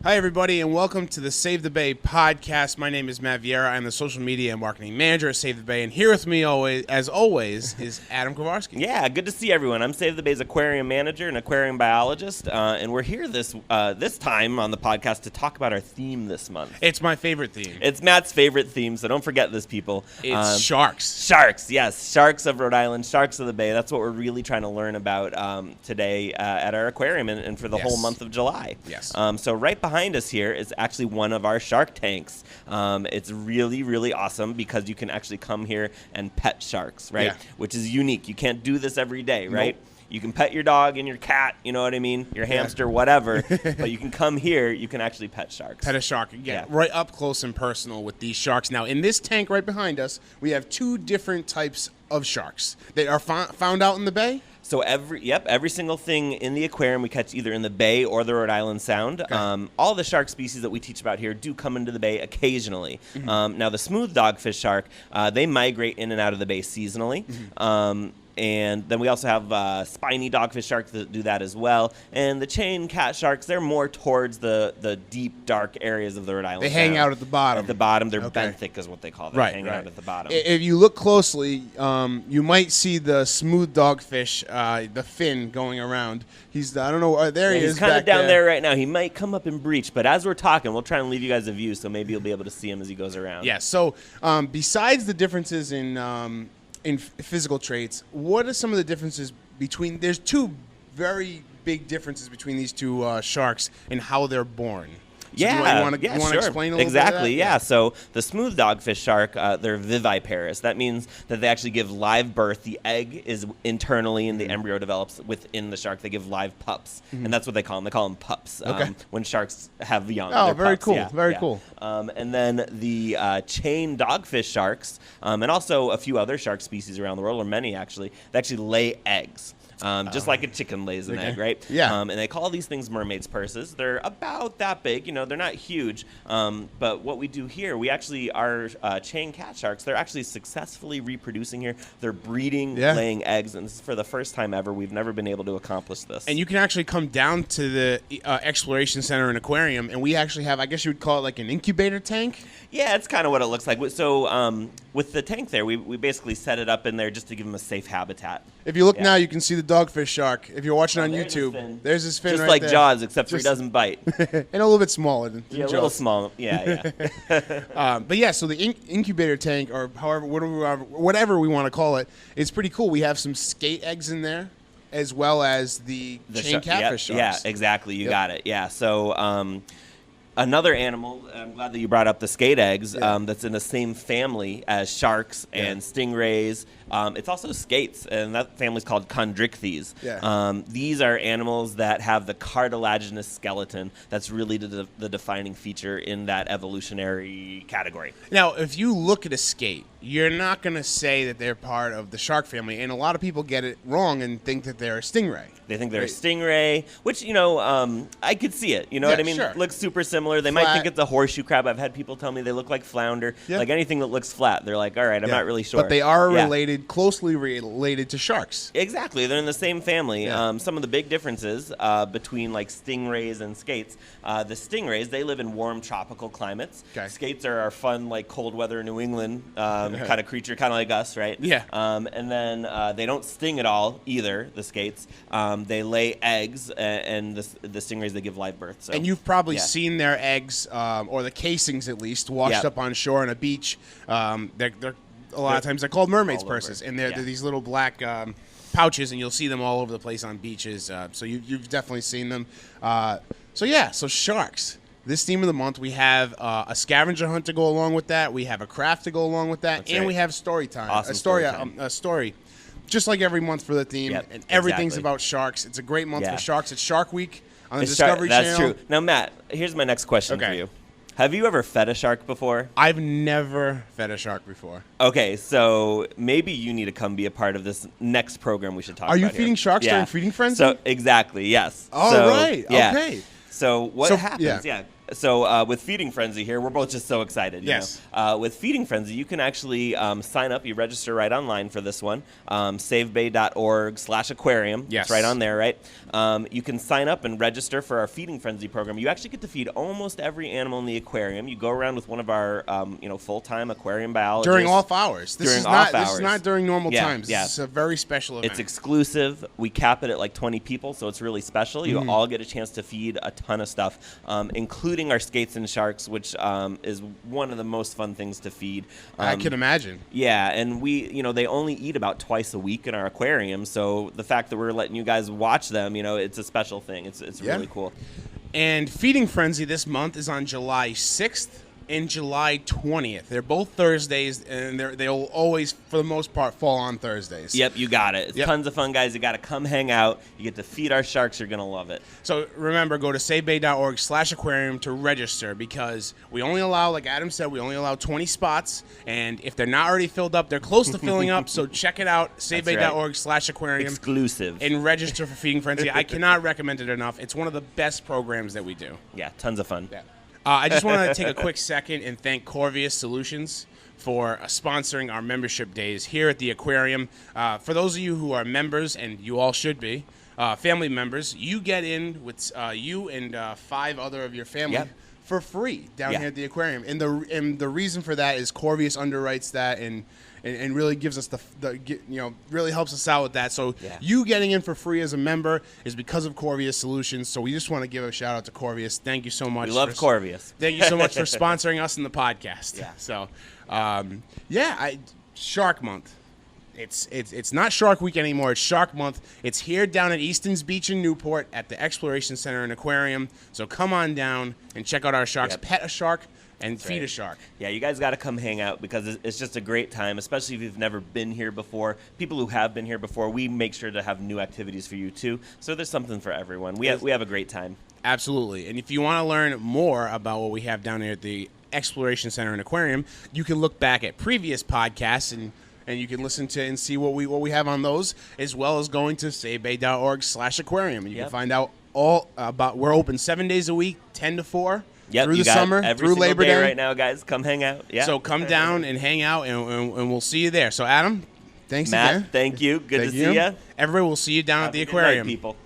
Hi, everybody, and welcome to the Save the Bay podcast. My name is Matt Vieira. I'm the social media and marketing manager at Save the Bay, and here with me, as always, is Adam Kowarski. Yeah, good to see everyone. I'm Save the Bay's aquarium manager and aquarium biologist, and we're here this time on the podcast to talk about our theme this month. It's my favorite theme. It's Matt's favorite theme, so don't forget this, people. It's sharks. Sharks, yes. Sharks of Rhode Island, sharks of the Bay. That's what we're really trying to learn about today at our aquarium and for the whole month of July. Yes. So right behind us here is actually one of our shark tanks. It's really, really awesome because you can actually come here and pet sharks, right? Yeah. Which is unique. You can't do this every day, right? Nope. You can pet your dog and your cat, you know what I mean? Your hamster, whatever. But you can come here, you can actually pet sharks. Pet a shark, right up close and personal with these sharks. Now, in this tank right behind us, we have two different types of sharks that are found out in the bay. So every single thing in the aquarium we catch either in the bay or the Rhode Island Sound. Okay. All the shark species that we teach about here do come into the bay occasionally. Mm-hmm. Now the smooth dogfish shark, they migrate in and out of the bay seasonally. Mm-hmm. And then we also have spiny dogfish sharks that do that as well. And the chain cat sharks, they're more towards the deep, dark areas of the Rhode Island They Sound. hang out at the bottom. At the bottom, they're Okay. benthic is what they call them. Right, hang right. out at the bottom. If you look closely, you might see the smooth dogfish, the fin going around. I don't know, there he is. He's kind of back down there right now. He might come up and breach, but as we're talking, we'll try and leave you guys a view, so maybe you'll be able to see him as he goes around. Yeah, so besides the differences in physical traits, what are some of the differences between, there's two very big differences between these two sharks and how they're born. So you want to explain a little bit of that? Yeah. So the smooth dogfish shark, they're viviparous. That means that they actually give live birth. The egg is internally, and the embryo develops within the shark. They give live pups, and that's what they call them. They call them pups when sharks have young. Oh, They're very pups. cool. Yeah, very yeah. cool. And then the chain dogfish sharks, and also a few other shark species around the world, or many actually, they actually lay eggs. Just like a chicken lays an egg, right? Yeah. And they call these things mermaid's purses. They're about that big. You know, they're not huge. But what we do here, our chain cat sharks, they're actually successfully reproducing here. They're breeding, laying eggs. And this is for the first time ever. We've never been able to accomplish this. And you can actually come down to the Exploration Center and Aquarium, and we actually have, I guess you would call it like an incubator tank? Yeah, it's kind of what it looks like. So with the tank there, we basically set it up in there just to give them a safe habitat. If you look now, you can see the dogfish shark. If you're watching on there's YouTube, there's his fin just right like there. Jaws, except for he doesn't bite. And a little bit smaller than Yeah, a Jaws. little small. Yeah. But yeah, so the incubator tank, or however, whatever we want to call it, is pretty cool. We have some skate eggs in there, as well as the chain catfish sharks. Yeah, exactly. You got it. Yeah. So another animal, I'm glad that you brought up the skate eggs, that's in the same family as sharks and stingrays. It's also skates, and that family's called chondrichthyes. Yeah. These are animals that have the cartilaginous skeleton. That's really the defining feature in that evolutionary category. Now, if you look at a skate, you're not going to say that they're part of the shark family, and a lot of people get it wrong and think that they're a stingray. They think they're a stingray, which, I could see it. You know what I mean? Sure. Looks super similar. They might think it's a horseshoe crab. I've had people tell me they look like flounder. Yeah. Like anything that looks flat, they're like, all right, I'm not really sure. But they are closely related to sharks. Exactly. They're in the same family. Yeah. Some of the big differences between like stingrays and skates. The stingrays, they live in warm tropical climates. Okay. Skates are our fun, like cold weather New England kind of creature, kind of like us, right? Yeah. And then they don't sting at all either, the skates. They lay eggs, and the stingrays, they give live birth. So, and you've probably seen their eggs, or the casings at least, washed up on shore on a beach. They're a lot of times they're called mermaid's purses, and they're these little black pouches, and you'll see them all over the place on beaches. So you've definitely seen them. So sharks. This theme of the month, we have a scavenger hunt to go along with that. We have a craft to go along with that, we have story time. Awesome a story. Just like every month for the theme, and everything's about sharks. It's a great month for sharks. It's Shark Week on the Discovery Channel. That's true. Now, Matt, here's my next question for you. Have you ever fed a shark before? I've never fed a shark before. Okay, so maybe you need to come be a part of this next program we should talk about. Are you feeding sharks during Feeding Frenzy? So exactly, yes. All right. Okay. So what happens? So with Feeding Frenzy here, we're both just so excited. Yes. With Feeding Frenzy, you can actually sign up. You register right online for this one. SaveBay.org/aquarium. Yes. It's right on there, right? You can sign up and register for our Feeding Frenzy program. You actually get to feed almost every animal in the aquarium. You go around with one of our full-time aquarium biologists. During off hours. This is not during normal times. Yeah. This is a very special event. It's exclusive. We cap it at like 20 people, so it's really special. You all get a chance to feed a ton of stuff, including our skates and sharks, which is one of the most fun things to feed. I can imagine. Yeah, and they only eat about twice a week in our aquarium, so the fact that we're letting you guys watch them, it's a special thing. It's really cool. And Feeding Frenzy this month is on July 6th and July 20th. They're both Thursdays, and they'll always, for the most part, fall on Thursdays. Yep, you got it. It's tons of fun, guys. You got to come hang out. You get to feed our sharks. You're going to love it. So remember, go to savebay.org/aquarium to register, because we only allow, like Adam said, we only allow 20 spots, and if they're not already filled up, they're close to filling up, so check it out, savebay.org/aquarium. Exclusive. And register for Feeding Frenzy. I cannot recommend it enough. It's one of the best programs that we do. Yeah, tons of fun. Yeah. I just want to take a quick second and thank Corvius Solutions for sponsoring our membership days here at the aquarium. For those of you who are members, and you all should be, family members, you get in with you and 5 other of your family for free down here at the aquarium. And the reason for that is Corvius underwrites that and really gives us really helps us out with that. So you getting in for free as a member is because of Corvius Solutions. So we just want to give a shout out to Corvius. Thank you so much. We love Corvius. Thank you so much for sponsoring us in the podcast. Yeah. So, Shark Month. It's not Shark Week anymore. It's Shark Month. It's here down at Easton's Beach in Newport at the Exploration Center and Aquarium. So come on down and check out our sharks. Pet a shark. And feed a shark. Yeah, you guys got to come hang out, because it's just a great time, especially if you've never been here before. People who have been here before, we make sure to have new activities for you too. So there's something for everyone. We have a great time. Absolutely. And if you want to learn more about what we have down here at the Exploration Center and Aquarium, you can look back at previous podcasts and you can listen to and see what we have on those, as well as going to savebay.org/aquarium. And you can find out all about, we're open 7 days a week, 10 to 4. Yep, through the summer, through Labor Day right now, guys. Come hang out. Yeah. So come down and hang out, and we'll see you there. So Adam, thanks Matt, again. thank you. Good to see you. Everybody, we'll see you down at the aquarium. Good night, people.